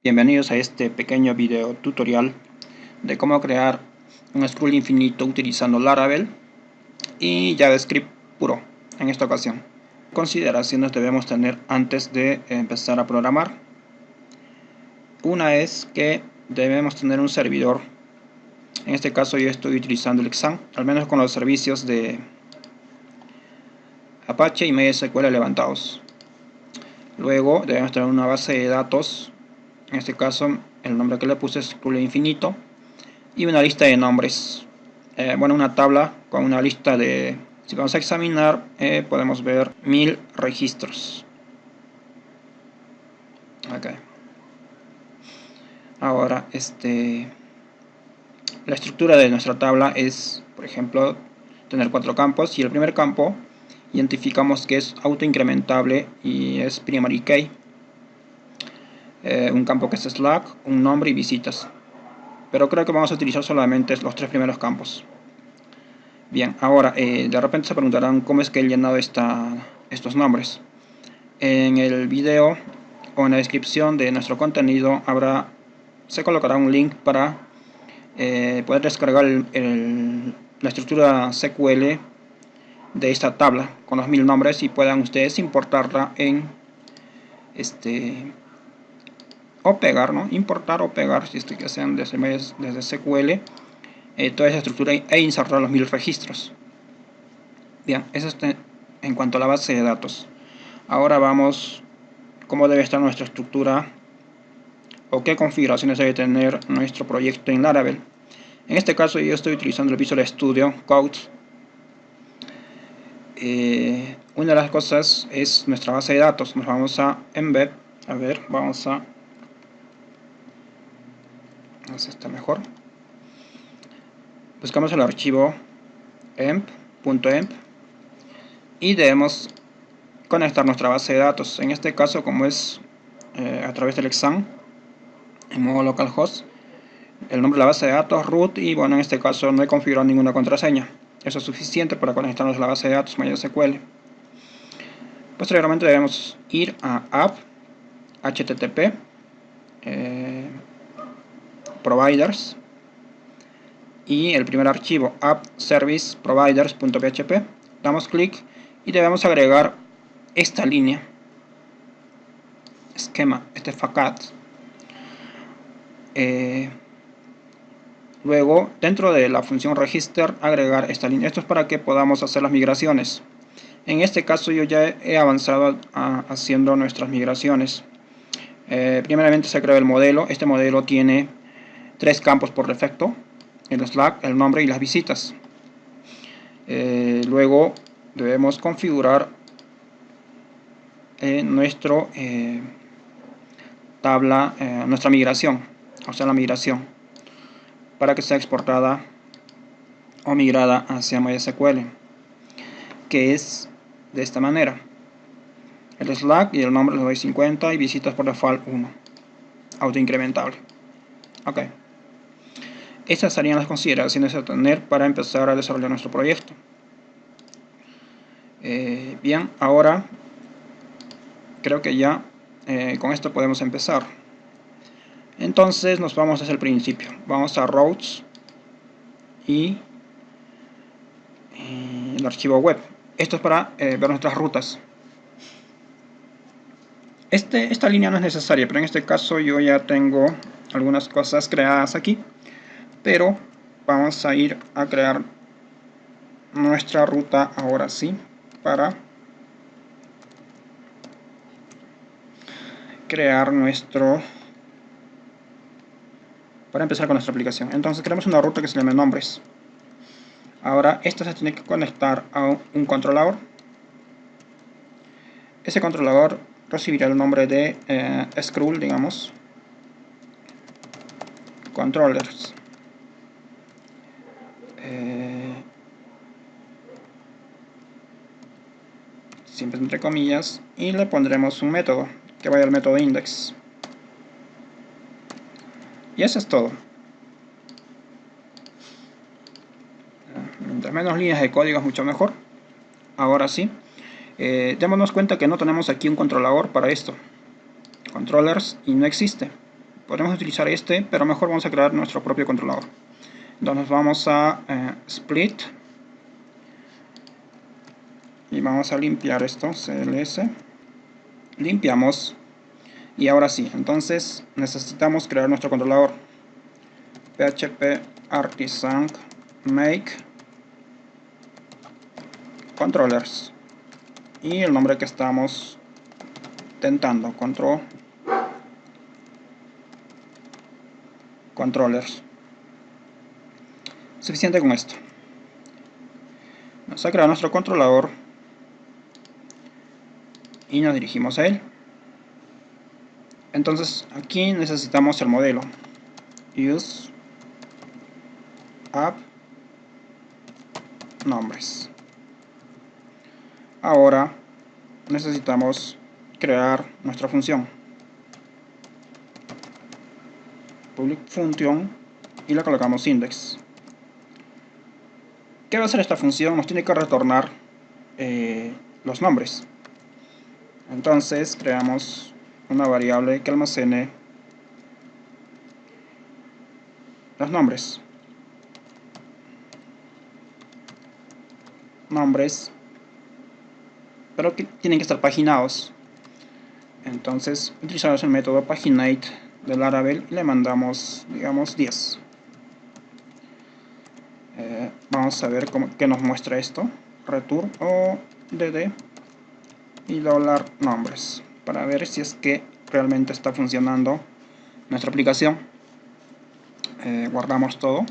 Bienvenidos a este pequeño video tutorial de cómo crear un scroll infinito utilizando Laravel y JavaScript puro en esta ocasión. Consideraciones debemos tener antes de empezar a programar. Una es que debemos tener un servidor. En este caso yo estoy utilizando el Exam, al menos con los servicios de Apache y MySQL levantados. Luego debemos tener una base de datos. En este caso el nombre que le puse es scroll infinito y una lista de nombres, una tabla con una lista de, si vamos a examinar, podemos ver 1000 registros. Okay. Ahora la estructura de nuestra tabla es, por ejemplo, tener 4 campos, y el primer campo identificamos que es autoincrementable y es primary key. Un campo que es Slack, un nombre y visitas, pero creo que vamos a utilizar solamente los 3 primeros campos. Bien, ahora de repente se preguntarán cómo es que he llenado estos nombres. En el video o en la descripción de nuestro contenido se colocará un link para poder descargar la estructura SQL de esta tabla con los 1000 nombres y puedan ustedes importarla o pegar, ¿no? Importar o pegar, si que sean desde SQL, toda esa estructura e insertar los 1000 registros. Bien, eso es en cuanto a la base de datos. Ahora vamos cómo debe estar nuestra estructura o qué configuraciones debe tener nuestro proyecto en Laravel. En este caso yo estoy utilizando el Visual Studio Code. Una de las cosas es nuestra base de datos. Nos vamos a embed, vamos a está mejor. Buscamos el archivo emp.emp y debemos conectar nuestra base de datos. En este caso, como es a través del Exam en modo localhost, el nombre de la base de datos, root, y bueno, en este caso no he configurado ninguna contraseña. Eso es suficiente para conectarnos a la base de datos MySQL. Posteriormente debemos ir a app http providers y el primer archivo app service providers.php. Damos clic y debemos agregar esta línea esquema, facat. Luego dentro de la función register agregar esta línea. Esto es para que podamos hacer las migraciones. En este caso yo ya he avanzado haciendo nuestras migraciones. Primeramente se creó el modelo. Este modelo tiene 3 campos por defecto: el Slack, el nombre y las visitas. Luego debemos configurar nuestra tabla, nuestra migración, o sea la migración, para que sea exportada o migrada hacia MySQL, que es de esta manera: el Slack y el nombre le doy 50 y visitas por default 1, autoincrementable. Ok. Estas serían las consideraciones a tener para empezar a desarrollar nuestro proyecto. Bien, ahora creo que ya con esto podemos empezar. Entonces nos vamos desde el principio. Vamos a routes y el archivo web. Esto es para ver nuestras rutas. Esta línea no es necesaria, pero en este caso yo ya tengo algunas cosas creadas aquí. Pero vamos a ir a crear nuestra ruta ahora sí, para empezar con nuestra aplicación. Entonces creamos una ruta que se llama nombres. Ahora esta se tiene que conectar a un controlador. Ese controlador recibirá el nombre de scroll, digamos, controllers. Siempre entre comillas, y le pondremos un método que vaya al método index, y eso es todo. Mientras menos líneas de código es mucho mejor. Ahora sí, démonos cuenta que no tenemos aquí un controlador para esto, controllers, y no existe. podemos utilizar este, pero mejor vamos a crear nuestro propio controlador. Entonces vamos a split y vamos a limpiar esto, CLS, limpiamos, y ahora sí, entonces necesitamos crear nuestro controlador. PHP artisan make controllers y el nombre que estamos tentando, controllers. Suficiente con esto. Vamos a crear nuestro controlador y nos dirigimos a él. Entonces aquí necesitamos el modelo use app nombres. Ahora necesitamos crear nuestra función public function y le colocamos index. ¿Qué va a hacer esta función? Nos tiene que retornar los nombres. Entonces creamos una variable que almacene los nombres, pero que tienen que estar paginados. Entonces utilizamos el método paginate del Laravel y le mandamos, digamos, 10. Vamos a ver qué nos muestra esto. Return o dd y $nombres para ver si es que realmente está funcionando nuestra aplicación. Guardamos todo.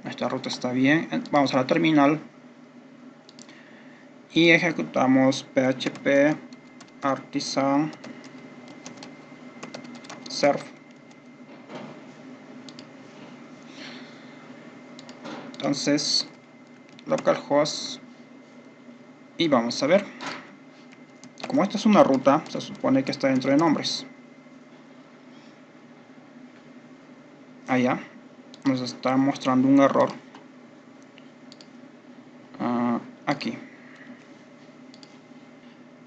Nuestra ruta está bien. Vamos a la terminal y ejecutamos php artisan serve. Entonces localhost y vamos a ver. Como esta es una ruta, se supone que está dentro de nombres. Allá nos está mostrando un error. Aquí.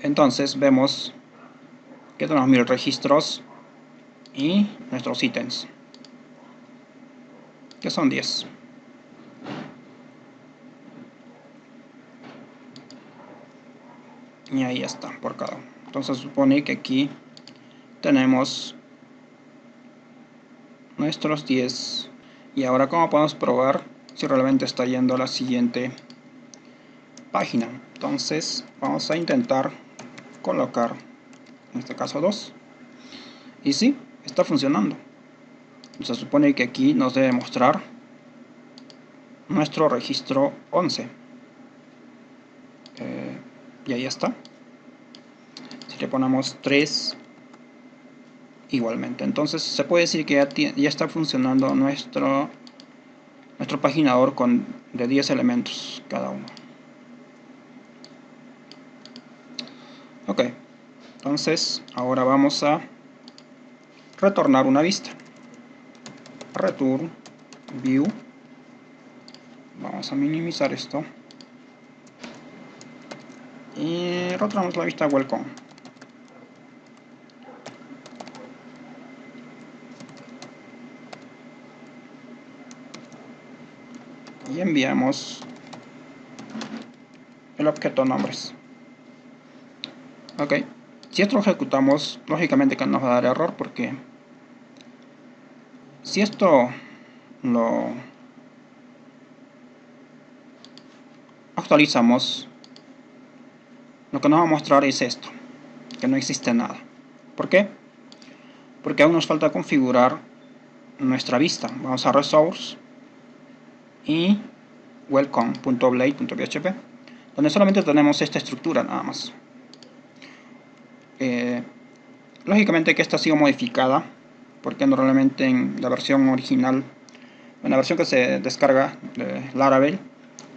Entonces vemos que tenemos 1000 registros y nuestros ítems, que son 10. Y ahí está, por cada uno. Entonces supone que aquí tenemos nuestros 10. Y ahora, ¿cómo podemos probar si realmente está yendo a la siguiente página? Entonces vamos a intentar colocar, en este caso 2. Y sí, está funcionando. Se supone que aquí nos debe mostrar nuestro registro 11. Y ahí está. Si le ponemos 3, igualmente. Entonces se puede decir que ya está funcionando nuestro paginador de 10 elementos cada uno. Ok, entonces ahora vamos a retornar una vista. Return view. Vamos a minimizar esto y retornamos la vista welcome. Y enviamos el objeto nombres. Ok, si esto lo ejecutamos, lógicamente que nos va a dar error, porque si esto lo actualizamos, lo que nos va a mostrar es esto, que no existe nada. ¿Por qué? Porque aún nos falta configurar nuestra vista. Vamos a resource y welcome.blade.php, donde solamente tenemos esta estructura nada más. Lógicamente que esta ha sido modificada, porque normalmente en la versión original, en la versión que se descarga de Laravel,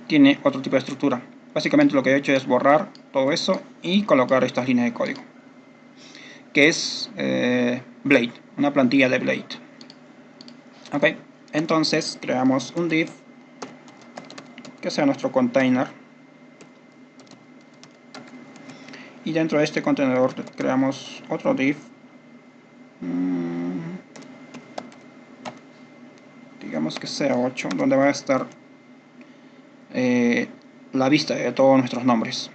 tiene otro tipo de estructura. Básicamente lo que he hecho es borrar todo eso y colocar estas líneas de código, que es Blade, una plantilla de Blade. Ok, entonces creamos un div que sea nuestro container, y dentro de este contenedor creamos otro div queremos que sea 8, donde va a estar la vista de todos nuestros nombres.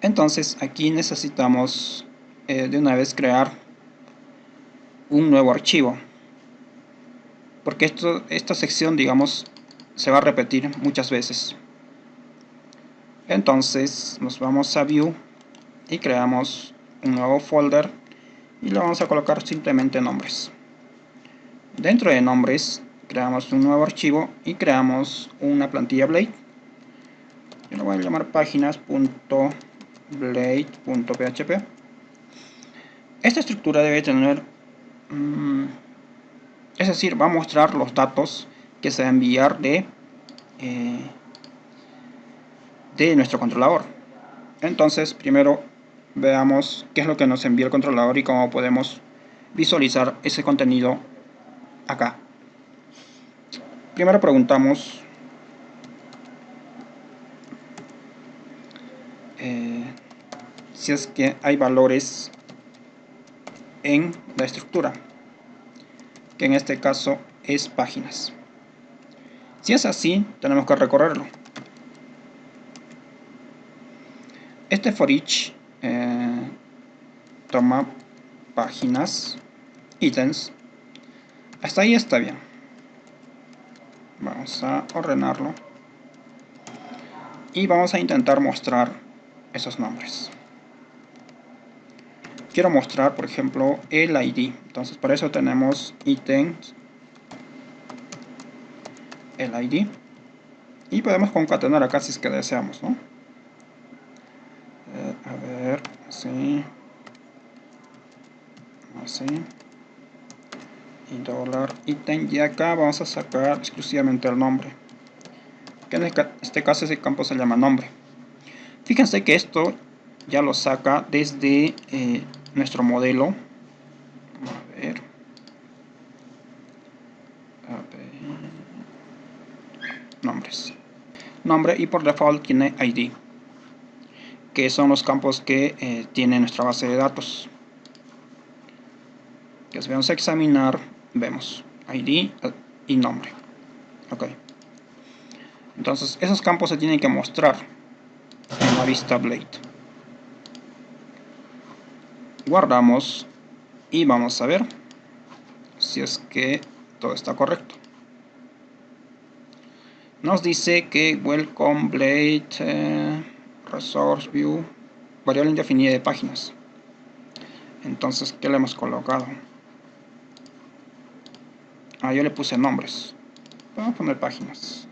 Entonces aquí necesitamos de una vez crear un nuevo archivo, porque esta sección, digamos, se va a repetir muchas veces. Entonces nos vamos a View y creamos un nuevo folder y le vamos a colocar simplemente nombres. Dentro de nombres creamos un nuevo archivo y creamos una plantilla Blade. Yo lo voy a llamar páginas.blade.php. Esta estructura debe tener, es decir, va a mostrar los datos que se va a enviar de nuestro controlador. Entonces, primero veamos qué es lo que nos envía el controlador y cómo podemos visualizar ese contenido acá. Primero preguntamos si es que hay valores en la estructura, que en este caso es páginas. Si es así, tenemos que recorrerlo. Este for each toma páginas, ítems. Hasta ahí está bien. Vamos a ordenarlo y vamos a intentar mostrar esos nombres. Quiero mostrar, por ejemplo, el ID. Entonces, para eso tenemos ítems, el ID, y podemos concatenar acá si es que deseamos, ¿no? A ver, así, así, y dólar ítem, y acá vamos a sacar exclusivamente el nombre, que en este caso ese campo se llama nombre. Fíjense que esto ya lo saca desde nuestro modelo. A ver, nombres, nombre, y por default tiene ID, que son los campos que tiene nuestra base de datos. Que si vamos a examinar, vemos ID y nombre. Ok. Entonces esos campos se tienen que mostrar en la vista Blade. Guardamos y vamos a ver si es que todo está correcto. Nos dice que welcome Blade resource view variable indefinida de páginas. Entonces, ¿qué le hemos colocado? Yo le puse nombres. Vamos a poner páginas.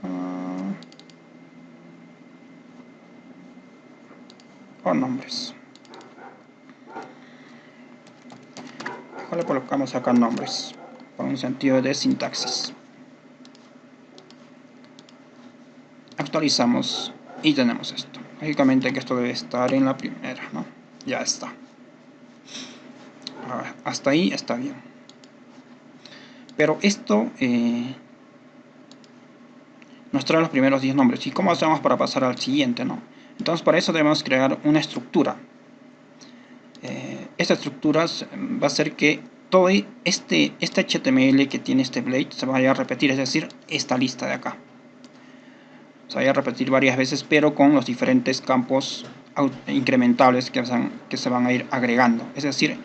O nombres. Mejor le colocamos acá nombres, por un sentido de sintaxis. Actualizamos y tenemos esto. Lógicamente que esto debe estar en la primera, ¿no? Ya está. Hasta ahí está bien. Pero esto nos trae los primeros 10 nombres. ¿Y cómo hacemos para pasar al siguiente, no? Entonces, para eso debemos crear una estructura. Esta estructura va a hacer que todo este HTML que tiene este Blade se vaya a repetir, es decir, esta lista de acá. Se vaya a repetir varias veces, pero con los diferentes campos incrementables que se van a ir agregando. Es decir,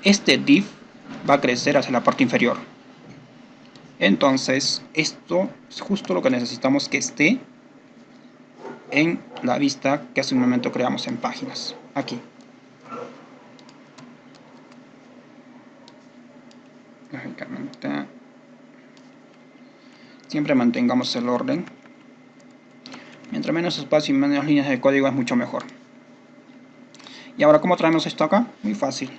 este div va a crecer hacia la parte inferior. Entonces, esto es justo lo que necesitamos que esté en la vista que hace un momento creamos en páginas. Aquí. Lógicamente, siempre mantengamos el orden. Mientras menos espacio y menos líneas de código es mucho mejor. Y ahora, ¿cómo traemos esto acá? Muy fácil.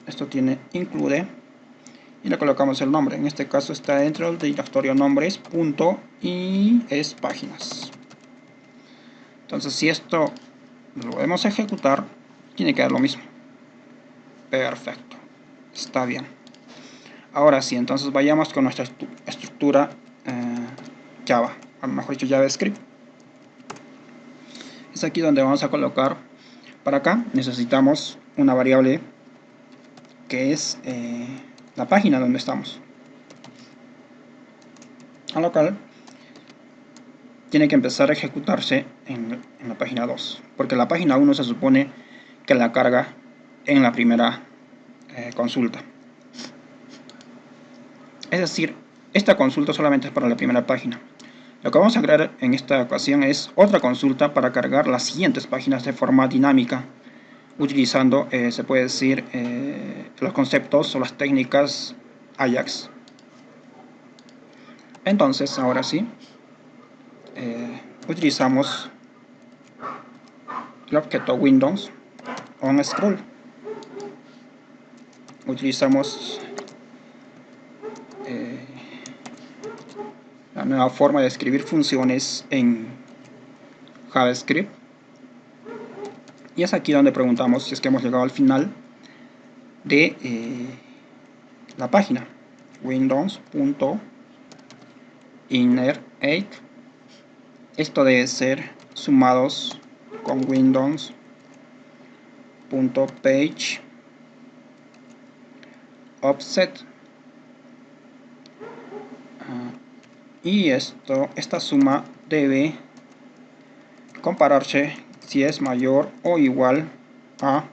Esto tiene include y le colocamos el nombre. En este caso está dentro del directorio nombres punto y es páginas. Entonces, si esto lo podemos ejecutar, tiene que dar lo mismo. Perfecto, está bien. Ahora sí, entonces vayamos con nuestra estructura Java, o mejor dicho JavaScript. Es aquí donde vamos a colocar, para acá necesitamos una variable que es la página donde estamos. A lo cual tiene que empezar a ejecutarse en la página 2, porque la página 1 se supone que la carga en la primera consulta. Es decir, esta consulta solamente es para la primera página. Lo que vamos a crear en esta ocasión es otra consulta para cargar las siguientes páginas de forma dinámica, utilizando, se puede decir, los conceptos o las técnicas Ajax. Entonces, ahora sí, utilizamos el objeto Windows onScroll. Utilizamos la nueva forma de escribir funciones en JavaScript, y es aquí donde preguntamos si es que hemos llegado al final de la página. Windows.inner8, esto debe ser sumados con Windows.page offset, y esta suma debe compararse si es mayor o igual a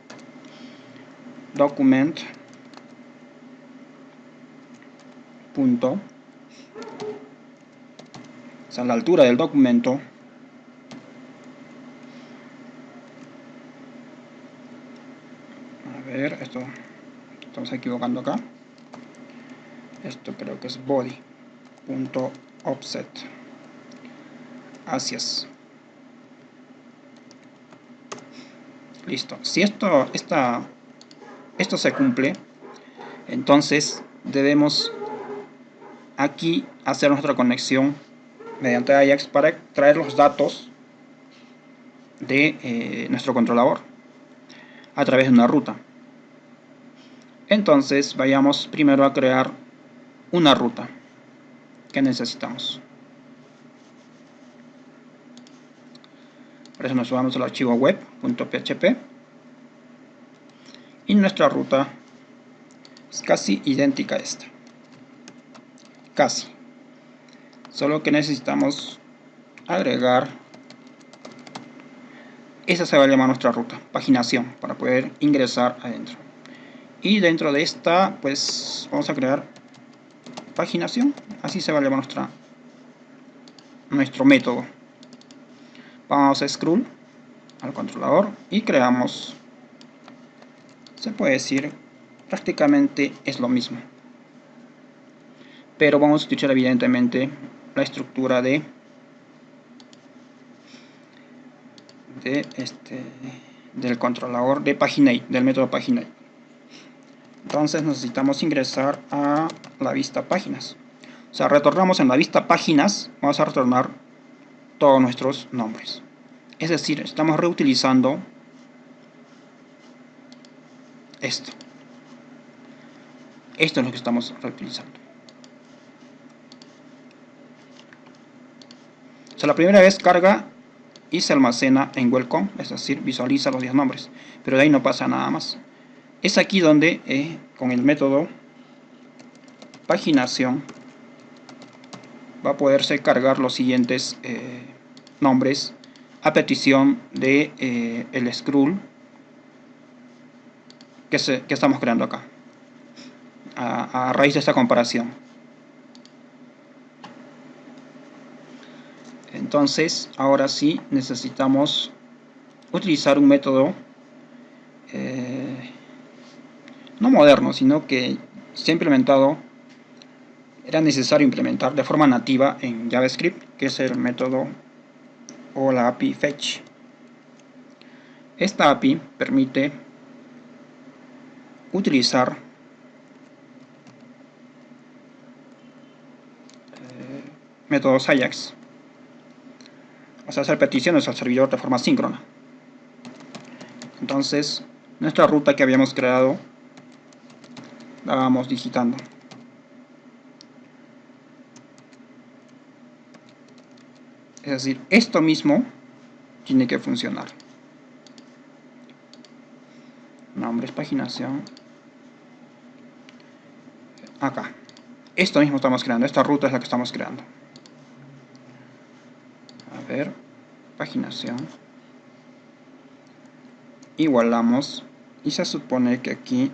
document punto, o sea, la altura del documento, a ver, esto estamos equivocando acá, esto creo que es body.offset, así es. Listo. Si esto se cumple, entonces debemos aquí hacer nuestra conexión mediante Ajax para traer los datos de nuestro controlador a través de una ruta. Entonces vayamos primero a crear una ruta que necesitamos. Por eso nos subamos al archivo web.php, y nuestra ruta es casi idéntica a esta, casi, solo que necesitamos agregar, esa se va a llamar nuestra ruta, paginación, para poder ingresar adentro. Y dentro de esta pues vamos a crear paginación, así se va a llamar nuestro método. Vamos a scroll al controlador y creamos, se puede decir, prácticamente es lo mismo, pero vamos a utilizar evidentemente la estructura del controlador de paginate, del método paginate. Entonces necesitamos ingresar a la vista páginas, o sea, retornamos en la vista páginas, vamos a retornar todos nuestros nombres, es decir, estamos reutilizando esto es lo que estamos reutilizando. O sea, la primera vez carga y se almacena en welcome, es decir, visualiza los 10 nombres, pero de ahí no pasa nada más. Es aquí donde con el método paginación va a poderse cargar los siguientes nombres a petición de el scroll que estamos creando acá, a raíz de esta comparación. Entonces ahora sí necesitamos utilizar un método no moderno, sino que se ha implementado, era necesario implementar de forma nativa en JavaScript, que es el método o la API fetch. Esta API permite utilizar métodos Ajax, o sea, hacer peticiones al servidor de forma síncrona. Entonces nuestra ruta que habíamos creado la vamos digitando. Es decir, esto mismo tiene que funcionar. Nombres, paginación, acá. Esto mismo estamos creando, esta ruta es la que estamos creando. A ver, paginación. Igualamos y se supone que aquí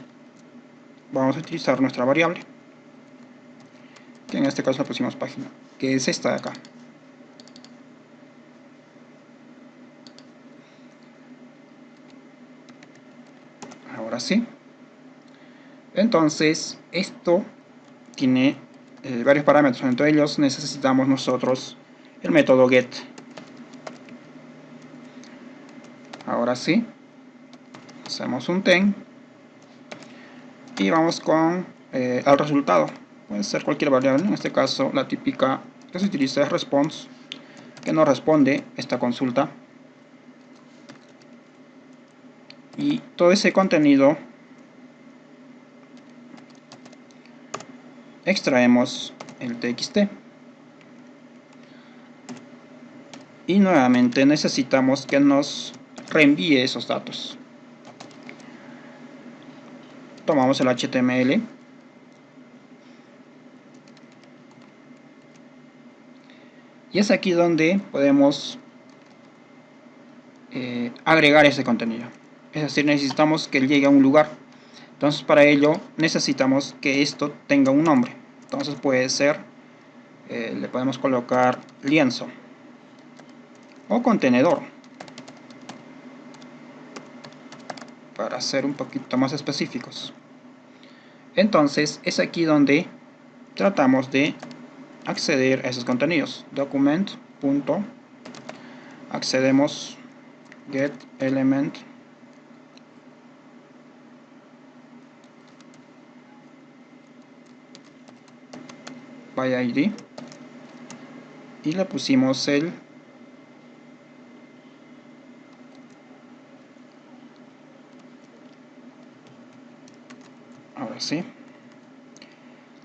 vamos a utilizar nuestra variable, que en este caso la pusimos página, que es esta de acá. Ahora sí. Entonces esto tiene varios parámetros. Entre ellos necesitamos nosotros el método get. Ahora sí, hacemos un ten y vamos con el resultado. Puede ser cualquier variable, en este caso la típica que se utiliza es response, que nos responde esta consulta, y todo ese contenido extraemos el txt y nuevamente necesitamos que nos reenvíe esos datos. Tomamos el HTML y es aquí donde podemos agregar ese contenido. Es decir, necesitamos que llegue a un lugar. Entonces para ello necesitamos que esto tenga un nombre. Entonces puede ser, le podemos colocar lienzo o contenedor, para ser un poquito más específicos. Entonces es aquí donde tratamos de acceder a esos contenidos. Document. Accedemos get element by ID y le pusimos el ahora sí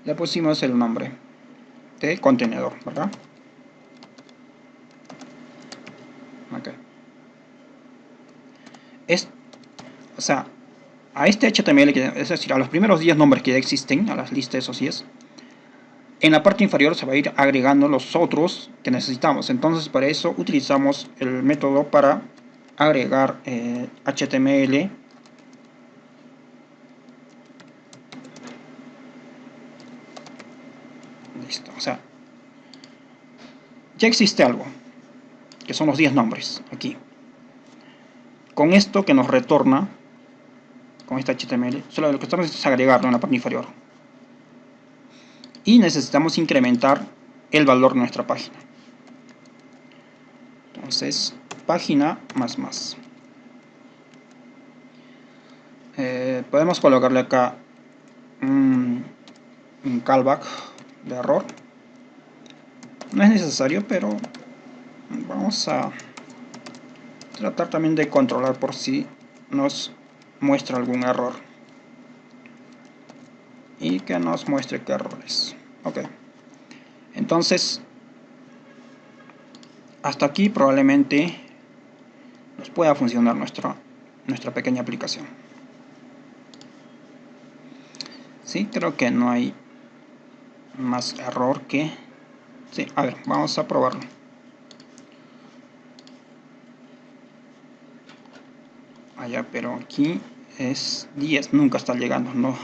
le pusimos el nombre de contenedor, ¿verdad? Okay. O sea, a este HTML, es decir, a los primeros 10 nombres que ya existen, a las listas de esos 10, en la parte inferior se va a ir agregando los otros que necesitamos. Entonces para eso utilizamos el método para agregar HTML listo. O sea, ya existe algo, que son los 10 nombres aquí. Con esto que nos retorna, con este HTML, solo lo que estamos es agregarlo en la parte inferior. Y necesitamos incrementar el valor de nuestra página. Entonces, página más. Podemos colocarle acá un callback de error. No es necesario, pero vamos a tratar también de controlar por si nos muestra algún error. Y que nos muestre qué errores. Ok. Entonces, hasta aquí probablemente nos pueda funcionar nuestra pequeña aplicación. Sí, creo que no hay más error que... Sí, a ver, vamos a probarlo. Allá, pero aquí es 10, nunca está llegando, no.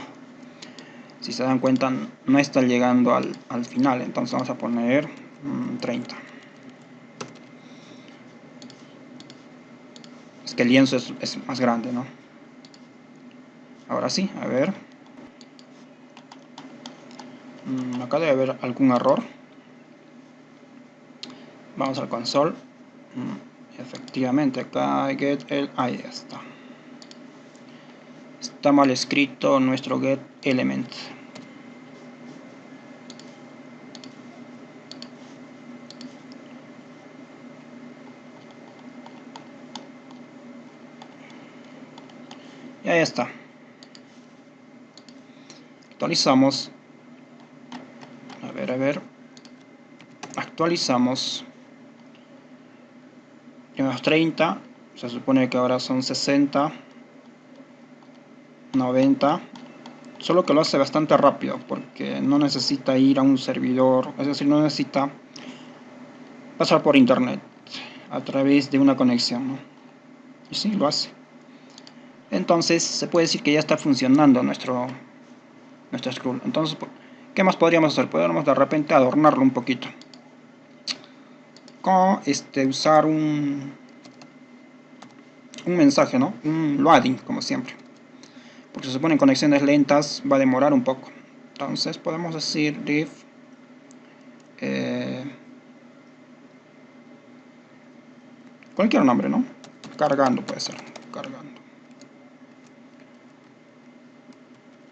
Si se dan cuenta, no está llegando al final, entonces vamos a poner 30. Es que el lienzo es más grande, ¿no? Ahora sí, a ver. Acá debe haber algún error. Vamos al console. Efectivamente, acá get el... ahí está. Está mal escrito nuestro get element. Y ahí está. Actualizamos. A ver. Actualizamos. Tenemos 30. Se supone que ahora son 60. 90. solo que lo hace bastante rápido porque no necesita ir a un servidor, es decir, no necesita pasar por internet a través de una conexión, ¿no? Y sí, lo hace. Entonces se puede decir que ya está funcionando nuestro scroll. Entonces, ¿qué más podríamos hacer? Podríamos de repente adornarlo un poquito con usar un mensaje, ¿no? Un loading, como siempre, porque se supone en conexiones lentas va a demorar un poco. Entonces podemos decir div cualquier nombre, ¿no? Cargando puede ser, cargando.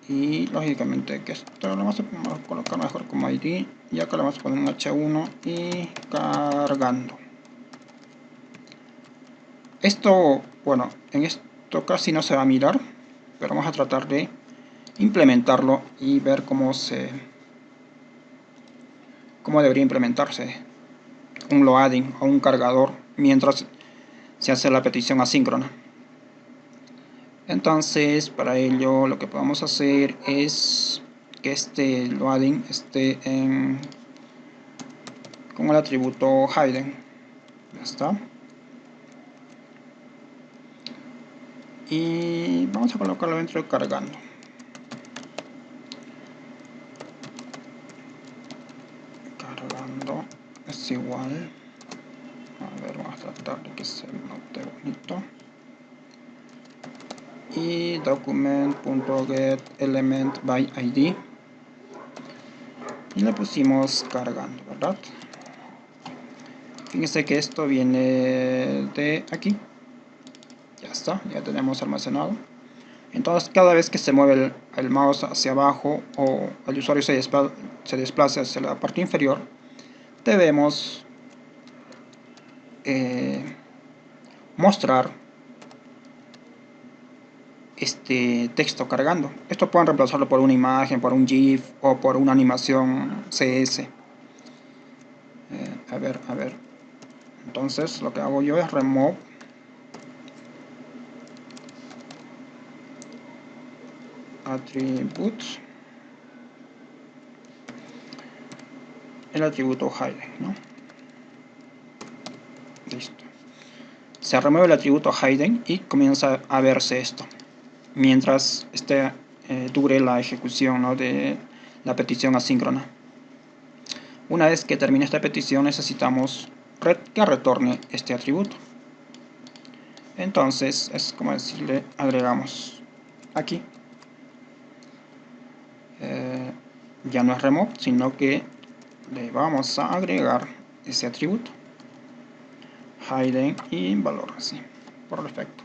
Y lógicamente que esto lo vamos a colocar mejor como ID, y acá le vamos a poner un H1 y cargando. Esto, bueno, en esto casi no se va a mirar, pero vamos a tratar de implementarlo y ver cómo debería implementarse un loading o un cargador mientras se hace la petición asíncrona. Entonces, para ello lo que podemos hacer es que este loading esté con el atributo hidden. Ya está. Y vamos a colocarlo dentro de cargando. Cargando es igual. A ver, vamos a tratar de que se note bonito. Y document.getElementById y le pusimos cargando, ¿verdad? Fíjense que esto viene de aquí. Ya está, ya tenemos almacenado. Entonces cada vez que se mueve el mouse hacia abajo o el usuario se desplaza hacia la parte inferior, debemos mostrar este texto cargando. Esto pueden reemplazarlo por una imagen, por un GIF o por una animación CS. A ver. Entonces lo que hago yo es remove attributes, el atributo hidden, ¿no? Listo. Se remueve el atributo hidden y comienza a verse esto mientras dure la ejecución, ¿no?, de la petición asíncrona. Una vez que termine esta petición necesitamos que retorne este atributo. Entonces es como decirle, agregamos aquí, ya no es remove, sino que le vamos a agregar ese atributo hidden y valor, así, por defecto.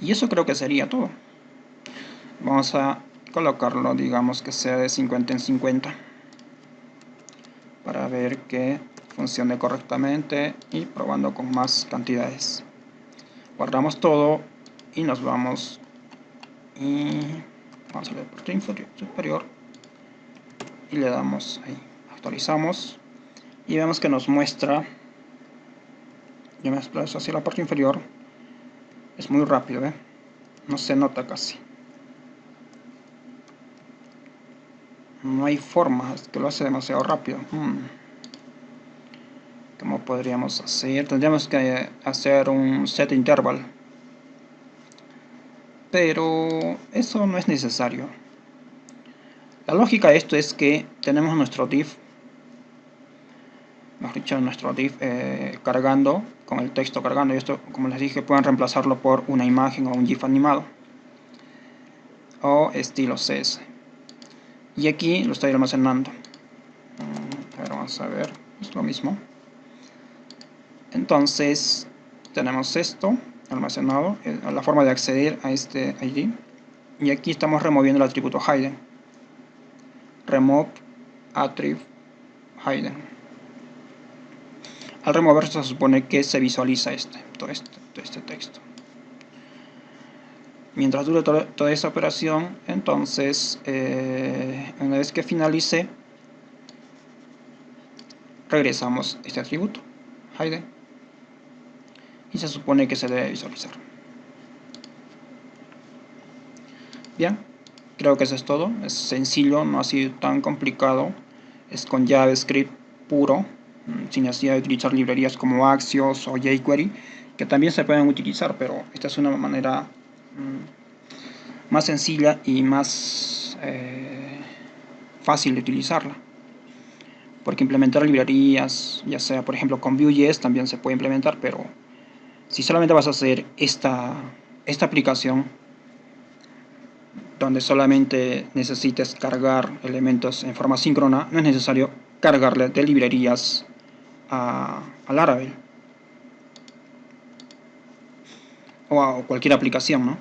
Y eso creo que sería todo. Vamos a colocarlo, digamos que sea de 50 en 50 para ver que funcione correctamente y probando con más cantidades. Guardamos todo y nos vamos y vamos a la parte superior y le damos ahí, actualizamos y vemos que nos muestra. Yo me desplazo hacia la parte inferior, es muy rápido, no se nota casi, no hay forma, es que lo hace demasiado rápido. ¿Cómo podríamos hacer? Tendríamos que hacer un set interval, pero eso no es necesario. La lógica de esto es que tenemos nuestro div, mejor dicho, nuestro div cargando, con el texto cargando, y esto, como les dije, pueden reemplazarlo por una imagen o un GIF animado o estilo CS, y aquí lo estoy almacenando. Ahora vamos a ver, es lo mismo. Entonces tenemos esto almacenado, la forma de acceder a este ID, y aquí estamos removiendo el atributo hidden, remove attribute hidden. Al removerse se supone que se visualiza todo este texto. Mientras dure toda esa operación, entonces una vez que finalice, regresamos este atributo hidden y se supone que se debe visualizar. Bien, creo que eso es todo. Es sencillo, no ha sido tan complicado. Es con JavaScript puro, sin necesidad de utilizar librerías como Axios o jQuery, que también se pueden utilizar, pero esta es una manera más sencilla y más fácil de utilizarla. Porque implementar librerías, ya sea por ejemplo con Vue.js, también se puede implementar, pero si solamente vas a hacer esta aplicación, donde solamente necesites cargar elementos en forma síncrona, no es necesario cargarle de librerías a Laravel o a cualquier aplicación, ¿no?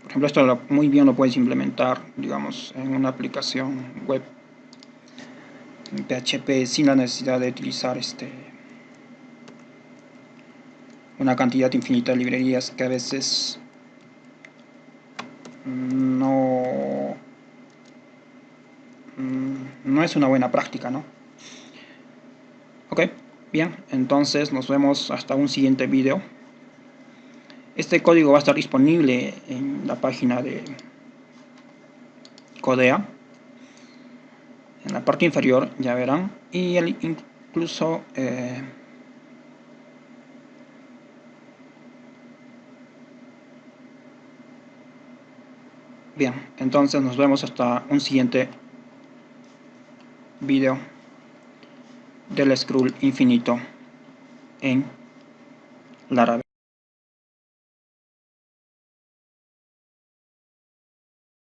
Por ejemplo, esto muy bien lo puedes implementar, digamos, en una aplicación web en PHP sin la necesidad de utilizar una cantidad infinita de librerías que a veces no es una buena práctica, ¿no? Ok, bien, entonces nos vemos hasta un siguiente video. Este código va a estar disponible en la página de Codea. En la parte inferior ya verán. Y incluso bien, entonces nos vemos hasta un siguiente video del scroll infinito en Laravel.